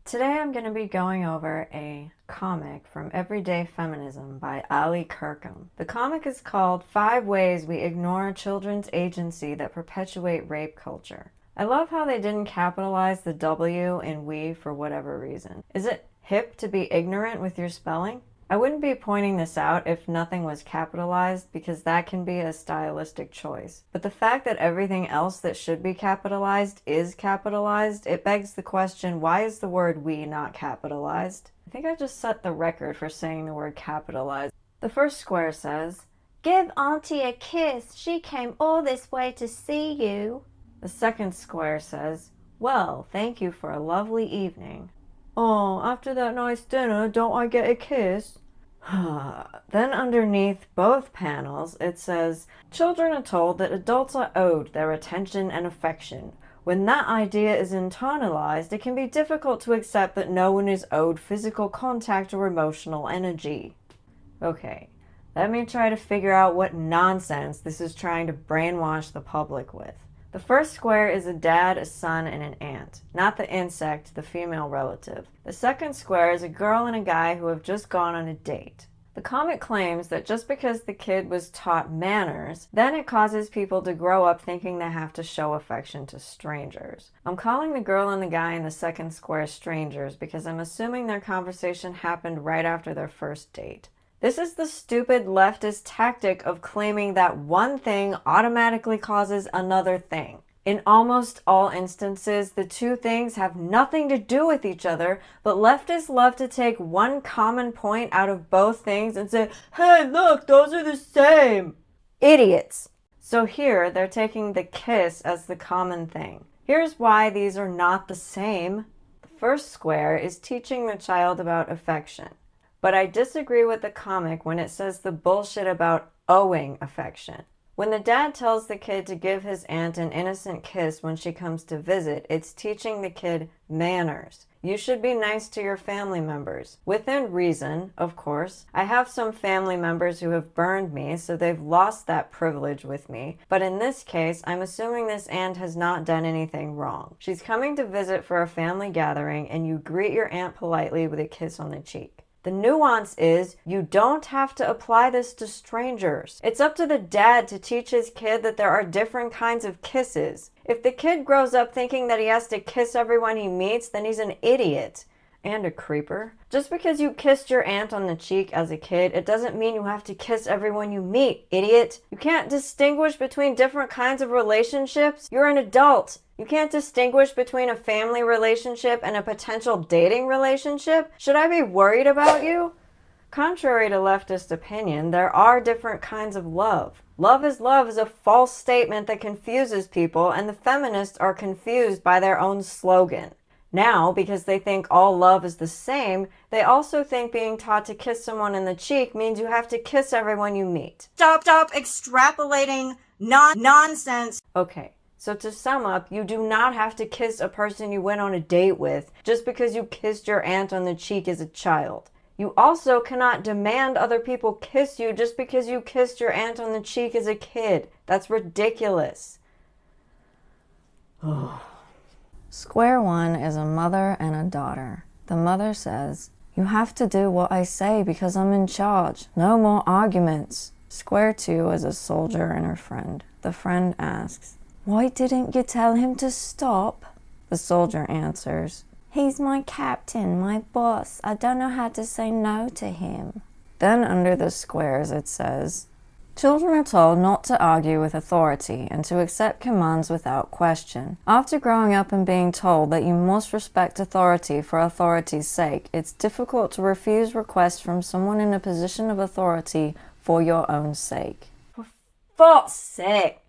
Today I'm going to be going over a comic from Everyday Feminism by Alli Kirkham. The comic is called 5 Ways We Ignore Children's Agency That Perpetuate Rape Culture. I love how they didn't capitalize the W in we for whatever reason. Is it hip to be ignorant with your spelling? I wouldn't be pointing this out if nothing was capitalized because that can be a stylistic choice. But the fact that everything else that should be capitalized is capitalized, it begs the question, why is the word we not capitalized? I think I just set the record for saying the word capitalized. The first square says, "Give Auntie a kiss, she came all this way to see you." The second square says, "Well, thank you for a lovely evening." "Oh, after that nice dinner, don't I get a kiss?" Then underneath both panels, it says, "Children are told that adults are owed their attention and affection. When that idea is internalized, it can be difficult to accept that no one is owed physical contact or emotional energy." Okay, let me try to figure out what nonsense this is trying to brainwash the public with. The first square is a dad, a son, and an aunt, not the insect, the female relative. The second square is a girl and a guy who have just gone on a date. The comic claims that just because the kid was taught manners, then it causes people to grow up thinking they have to show affection to strangers. I'm calling the girl and the guy in the second square strangers because I'm assuming their conversation happened right after their first date. This is the stupid leftist tactic of claiming that one thing automatically causes another thing. In almost all instances, the two things have nothing to do with each other, but leftists love to take one common point out of both things and say, "Hey, look, those are the same." Idiots. So here, they're taking the kiss as the common thing. Here's why these are not the same. The first square is teaching the child about affection. But I disagree with the comic when it says the bullshit about owing affection. When the dad tells the kid to give his aunt an innocent kiss when she comes to visit, it's teaching the kid manners. You should be nice to your family members. Within reason, of course. I have some family members who have burned me, so they've lost that privilege with me. But in this case, I'm assuming this aunt has not done anything wrong. She's coming to visit for a family gathering, and you greet your aunt politely with a kiss on the cheek. The nuance is, you don't have to apply this to strangers. It's up to the dad to teach his kid that there are different kinds of kisses. If the kid grows up thinking that he has to kiss everyone he meets, then he's an idiot. And a creeper. Just because you kissed your aunt on the cheek as a kid, it doesn't mean you have to kiss everyone you meet, idiot. You can't distinguish between different kinds of relationships. You're an adult. You can't distinguish between a family relationship and a potential dating relationship. Should I be worried about you? Contrary to leftist opinion, there are different kinds of love. Love is a false statement that confuses people, and the feminists are confused by their own slogan. Now, because they think all love is the same, they also think being taught to kiss someone in the cheek means you have to kiss everyone you meet. Stop extrapolating nonsense. Okay, so to sum up, you do not have to kiss a person you went on a date with just because you kissed your aunt on the cheek as a child. You also cannot demand other people kiss you just because you kissed your aunt on the cheek as a kid. That's ridiculous. Square one is a mother and a daughter. The mother says, "You have to do what I say because I'm in charge. No more arguments." Square two is a soldier and her friend. The friend asks, "Why didn't you tell him to stop?" The soldier answers, "He's my captain, my boss. I don't know how to say no to him." Then under the squares it says, "Children are told not to argue with authority and to accept commands without question. After growing up and being told that you must respect authority for authority's sake, it's difficult to refuse requests from someone in a position of authority for your own sake." For fuck's sake!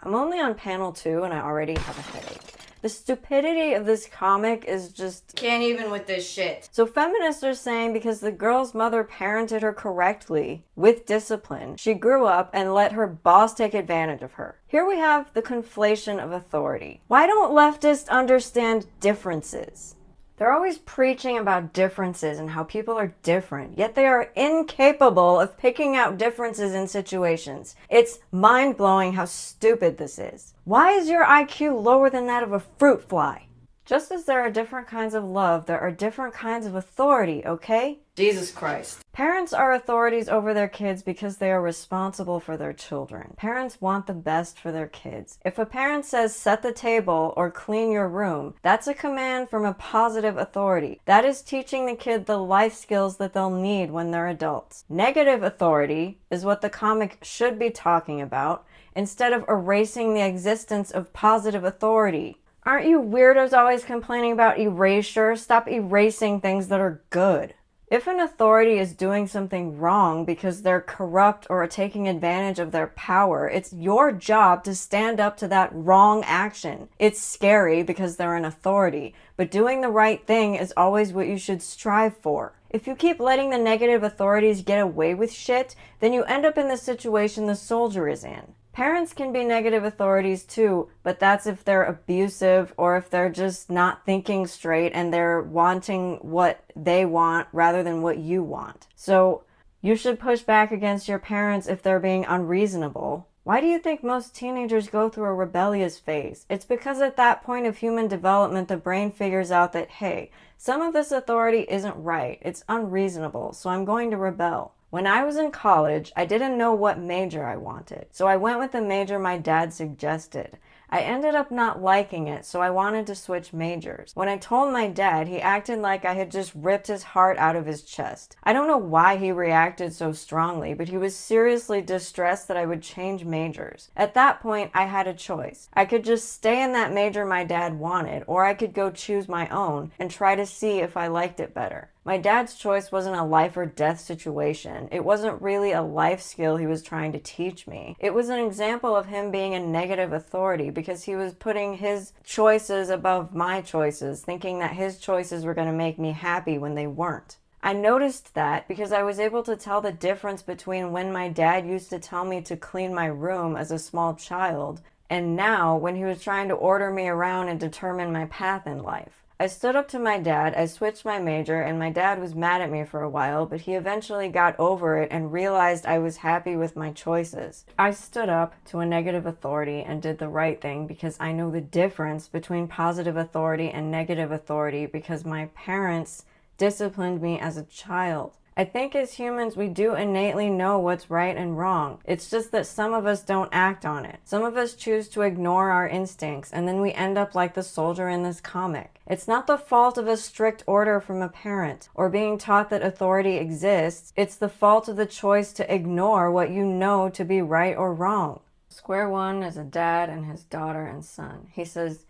I'm only on panel 2 and I already have a headache. The stupidity of this comic is just... can't even with this shit. So feminists are saying because the girl's mother parented her correctly, with discipline, she grew up and let her boss take advantage of her. Here we have the conflation of authority. Why don't leftists understand differences? They're always preaching about differences and how people are different, yet they are incapable of picking out differences in situations. It's mind-blowing how stupid this is. Why is your IQ lower than that of a fruit fly? Just as there are different kinds of love, there are different kinds of authority, okay? Jesus Christ. Parents are authorities over their kids because they are responsible for their children. Parents want the best for their kids. If a parent says set the table or clean your room, that's a command from a positive authority. That is teaching the kid the life skills that they'll need when they're adults. Negative authority is what the comic should be talking about, instead of erasing the existence of positive authority. Aren't you weirdos always complaining about erasure? Stop erasing things that are good. If an authority is doing something wrong because they're corrupt or taking advantage of their power, it's your job to stand up to that wrong action. It's scary because they're an authority, but doing the right thing is always what you should strive for. If you keep letting the negative authorities get away with shit, then you end up in the situation the soldier is in. Parents can be negative authorities too, but that's if they're abusive or if they're just not thinking straight and they're wanting what they want rather than what you want. So you should push back against your parents if they're being unreasonable. Why do you think most teenagers go through a rebellious phase? It's because at that point of human development, the brain figures out that, hey, some of this authority isn't right. It's unreasonable, so I'm going to rebel. When I was in college, I didn't know what major I wanted, so I went with the major my dad suggested. I ended up not liking it, so I wanted to switch majors. When I told my dad, he acted like I had just ripped his heart out of his chest. I don't know why he reacted so strongly, but he was seriously distressed that I would change majors. At that point, I had a choice. I could just stay in that major my dad wanted, or I could go choose my own and try to see if I liked it better. My dad's choice wasn't a life or death situation. It wasn't really a life skill he was trying to teach me. It was an example of him being a negative authority because he was putting his choices above my choices, thinking that his choices were going to make me happy when they weren't. I noticed that because I was able to tell the difference between when my dad used to tell me to clean my room as a small child and now when he was trying to order me around and determine my path in life. I stood up to my dad, I switched my major, and my dad was mad at me for a while, but he eventually got over it and realized I was happy with my choices. I stood up to a negative authority and did the right thing because I know the difference between positive authority and negative authority because my parents disciplined me as a child. I think as humans, we do innately know what's right and wrong. It's just that some of us don't act on it. Some of us choose to ignore our instincts, and then we end up like the soldier in this comic. It's not the fault of a strict order from a parent or being taught that authority exists. It's the fault of the choice to ignore what you know to be right or wrong. Square one is a dad and his daughter and son. He says,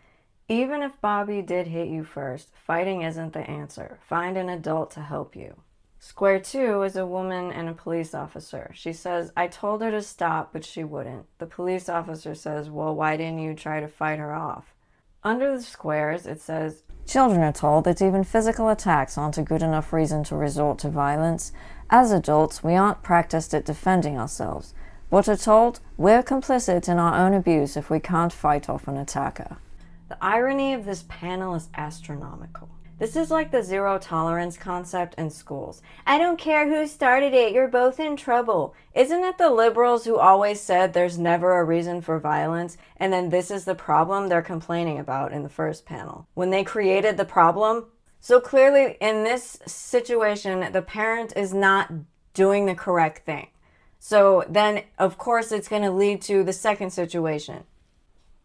even if Bobby did hit you first, fighting isn't the answer. Find an adult to help you. Square two is a woman and a police officer. She says, I told her to stop, but she wouldn't. The police officer says, well, why didn't you try to fight her off? Under the squares, it says, children are told that even physical attacks aren't a good enough reason to resort to violence. As adults, we aren't practiced at defending ourselves, but are told we're complicit in our own abuse if we can't fight off an attacker. The irony of this panel is astronomical. This is like the zero tolerance concept in schools. I don't care who started it, you're both in trouble. Isn't it the liberals who always said there's never a reason for violence, and then this is the problem they're complaining about in the first panel? When they created the problem? So clearly in this situation, the parent is not doing the correct thing. So then, of course, it's going to lead to the second situation.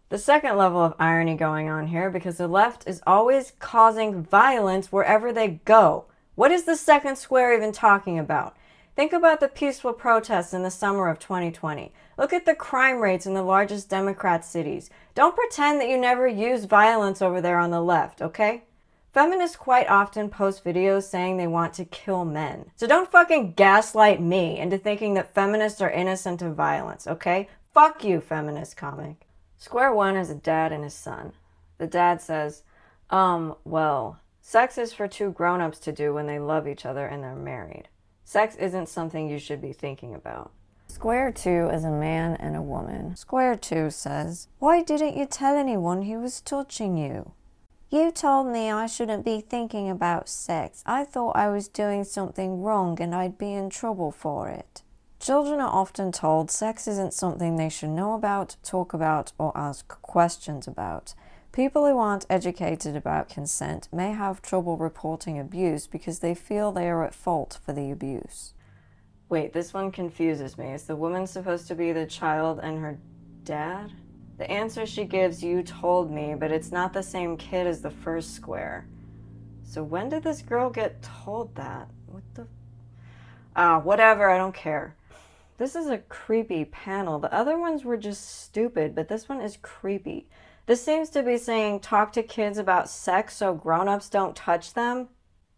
The second level of irony going on here because the left is always causing violence wherever they go. What is the second square even talking about? Think about the peaceful protests in the summer of 2020. Look at the crime rates in the largest Democrat cities. Don't pretend that you never use violence over there on the left, okay? Feminists quite often post videos saying they want to kill men. So don't fucking gaslight me into thinking that feminists are innocent of violence, okay? Fuck you, feminist comic. Square one is a dad and his son. The dad says, well, sex is for two grown-ups to do when they love each other and they're married. Sex isn't something you should be thinking about. Square two is a man and a woman. Square two says, why didn't you tell anyone he was touching you? You told me I shouldn't be thinking about sex. I thought I was doing something wrong and I'd be in trouble for it. Children are often told sex isn't something they should know about, talk about, or ask questions about. People who aren't educated about consent may have trouble reporting abuse because they feel they are at fault for the abuse. Wait, this one confuses me. Is the woman supposed to be the child and her dad? The answer she gives, "You told me," but it's not the same kid as the first square. So when did this girl get told that? What the... whatever, I don't care. This is a creepy panel. The other ones were just stupid, but this one is creepy. This seems to be saying talk to kids about sex so grown-ups don't touch them.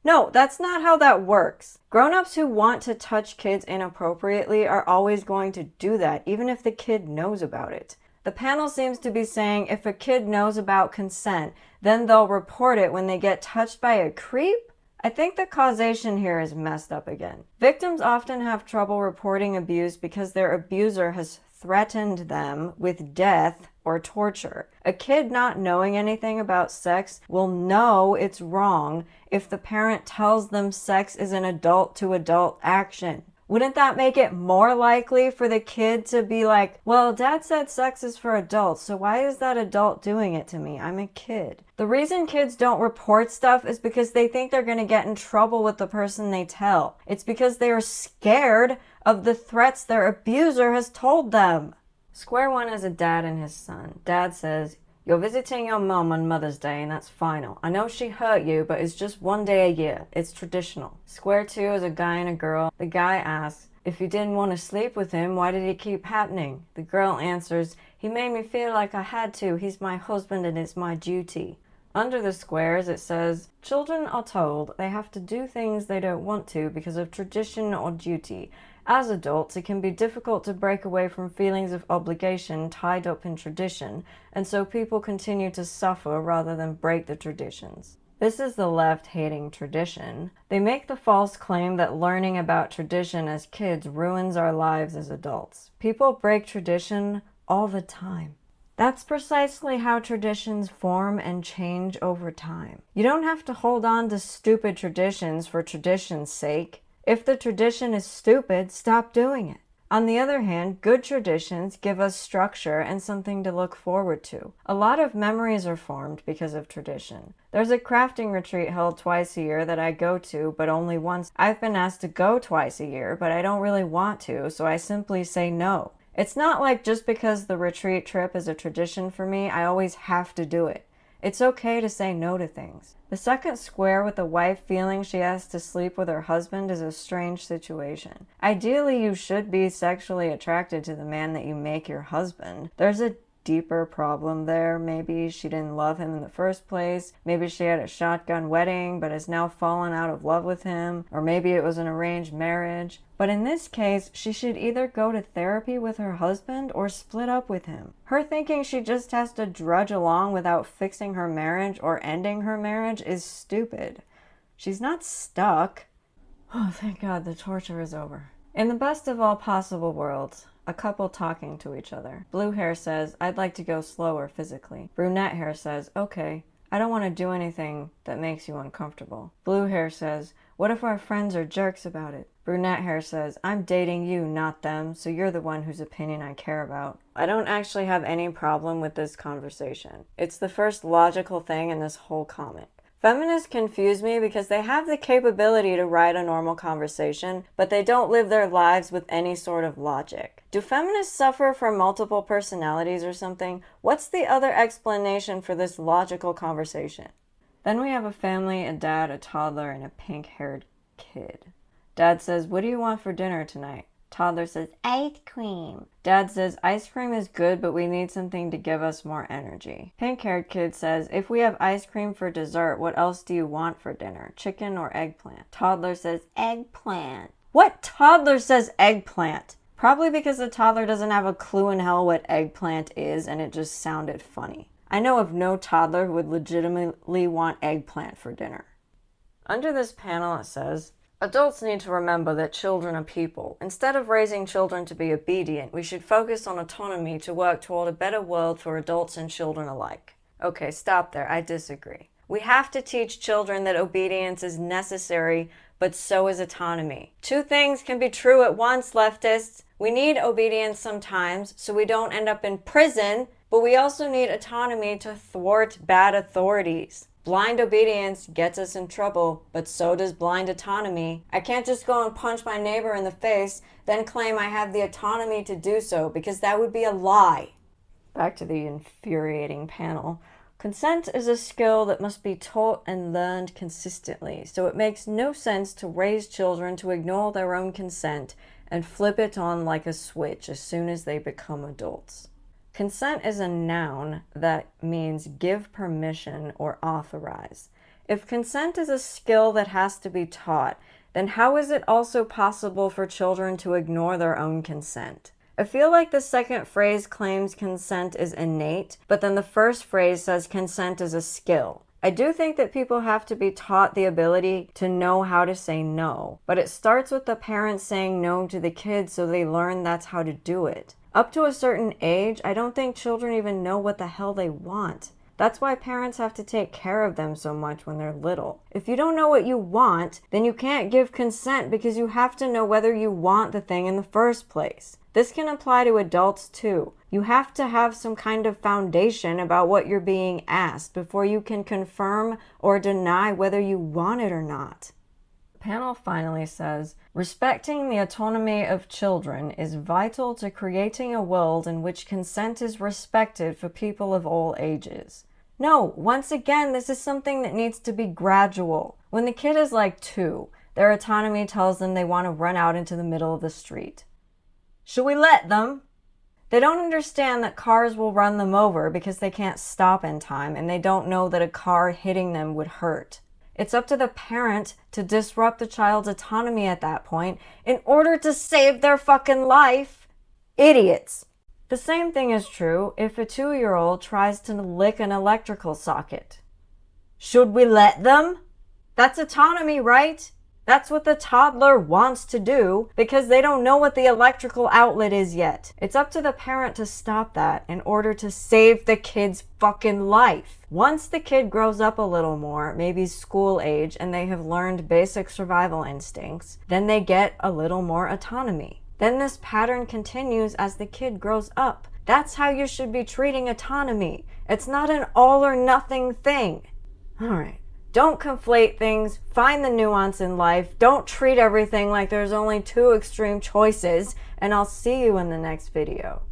No, that's not how that works. Grown-ups who want to touch kids inappropriately are always going to do that, even if the kid knows about it. The panel seems to be saying if a kid knows about consent, then they'll report it when they get touched by a creep? I think the causation here is messed up again. Victims often have trouble reporting abuse because their abuser has threatened them with death or torture. A kid not knowing anything about sex will know it's wrong if the parent tells them sex is an adult-to-adult action. Wouldn't that make it more likely for the kid to be like, well, dad said sex is for adults, so why is that adult doing it to me? I'm a kid. The reason kids don't report stuff is because they think they're going to get in trouble with the person they tell. It's because they are scared of the threats their abuser has told them. Square one is a dad and his son. Dad says, "You're visiting your mom on Mother's Day and that's final. I know she hurt you, but it's just one day a year. It's traditional." Square two is a guy and a girl. The guy asks, "If you didn't want to sleep with him, why did it keep happening?" The girl answers, "He made me feel like I had to. He's my husband and it's my duty." Under the squares it says, "Children are told they have to do things they don't want to because of tradition or duty. As adults, it can be difficult to break away from feelings of obligation tied up in tradition, and so people continue to suffer rather than break the traditions." This is the left hating tradition. They make the false claim that learning about tradition as kids ruins our lives as adults. People break tradition all the time. That's precisely how traditions form and change over time. You don't have to hold on to stupid traditions for tradition's sake. If the tradition is stupid, stop doing it. On the other hand, good traditions give us structure and something to look forward to. A lot of memories are formed because of tradition. There's a crafting retreat held twice a year that I go to, but only once. I've been asked to go twice a year, but I don't really want to, so I simply say no. It's not like just because the retreat trip is a tradition for me, I always have to do it. It's okay to say no to things. The second square with the wife feeling she has to sleep with her husband is a strange situation. Ideally, you should be sexually attracted to the man that you make your husband. There's a deeper problem there. Maybe she didn't love him in the first place. Maybe she had a shotgun wedding but has now fallen out of love with him. Or maybe it was an arranged marriage. But in this case, she should either go to therapy with her husband or split up with him. Her thinking she just has to drudge along without fixing her marriage or ending her marriage is stupid. She's not stuck. Oh, thank God the torture is over. In the best of all possible worlds, a couple talking to each other. Blue hair says, "I'd like to go slower physically." Brunette hair says, "Okay, I don't want to do anything that makes you uncomfortable." Blue hair says, "What if our friends are jerks about it?" Brunette hair says, "I'm dating you, not them, so you're the one whose opinion I care about." I don't actually have any problem with this conversation. It's the first logical thing in this whole comic. Feminists confuse me because they have the capability to write a normal conversation, but they don't live their lives with any sort of logic. Do feminists suffer from multiple personalities or something? What's the other explanation for this logical conversation? Then we have a family, a dad, a toddler, and a pink-haired kid. Dad says, "What do you want for dinner tonight?" Toddler says, "Ice cream." Dad says, "Ice cream is good, but we need something to give us more energy." Pink-haired kid says, "If we have ice cream for dessert, what else do you want for dinner? Chicken or eggplant?" Toddler says, "Eggplant." What toddler says eggplant? Probably because the toddler doesn't have a clue in hell what eggplant is and it just sounded funny. I know of no toddler who would legitimately want eggplant for dinner. Under this panel it says, "Adults need to remember that children are people. Instead of raising children to be obedient, we should focus on autonomy to work toward a better world for adults and children alike." Okay, stop there. I disagree. We have to teach children that obedience is necessary, but so is autonomy. Two things can be true at once, leftists. We need obedience sometimes so we don't end up in prison, But we also need autonomy to thwart bad authorities. Blind obedience gets us in trouble, but so does blind autonomy. I can't just go and punch my neighbor in the face, then claim I have the autonomy to do so, because that would be a lie. Back to the infuriating panel. Consent is a skill that must be taught and learned consistently, so it makes no sense to raise children to ignore their own consent and flip it on like a switch as soon as they become adults. Consent is a noun that means give permission or authorize. If consent is a skill that has to be taught, then how is it also possible for children to ignore their own consent? I feel like the second phrase claims consent is innate, but then the first phrase says consent is a skill. I do think that people have to be taught the ability to know how to say no, but it starts with the parents saying no to the kids so they learn that's how to do it. Up to a certain age, I don't think children even know what the hell they want. That's why parents have to take care of them so much when they're little. If you don't know what you want, then you can't give consent because you have to know whether you want the thing in the first place. This can apply to adults too. You have to have some kind of foundation about what you're being asked before you can confirm or deny whether you want it or not. The panel finally says, respecting the autonomy of children is vital to creating a world in which consent is respected for people of all ages. No, once again, this is something that needs to be gradual. When the kid is like 2, their autonomy tells them they want to run out into the middle of the street. Should we let them? They don't understand that cars will run them over because they can't stop in time, and they don't know that a car hitting them would hurt. It's up to the parent to disrupt the child's autonomy at that point in order to save their fucking life. Idiots. The same thing is true if a 2-year-old tries to lick an electrical socket. Should we let them? That's autonomy, right? That's what the toddler wants to do because they don't know what the electrical outlet is yet. It's up to the parent to stop that in order to save the kid's fucking life. Once the kid grows up a little more, maybe school age, and they have learned basic survival instincts, then they get a little more autonomy. Then this pattern continues as the kid grows up. That's how you should be treating autonomy. It's not an all or nothing thing. All right. Don't conflate things. Find the nuance in life. Don't treat everything like there's only 2 extreme choices. And I'll see you in the next video.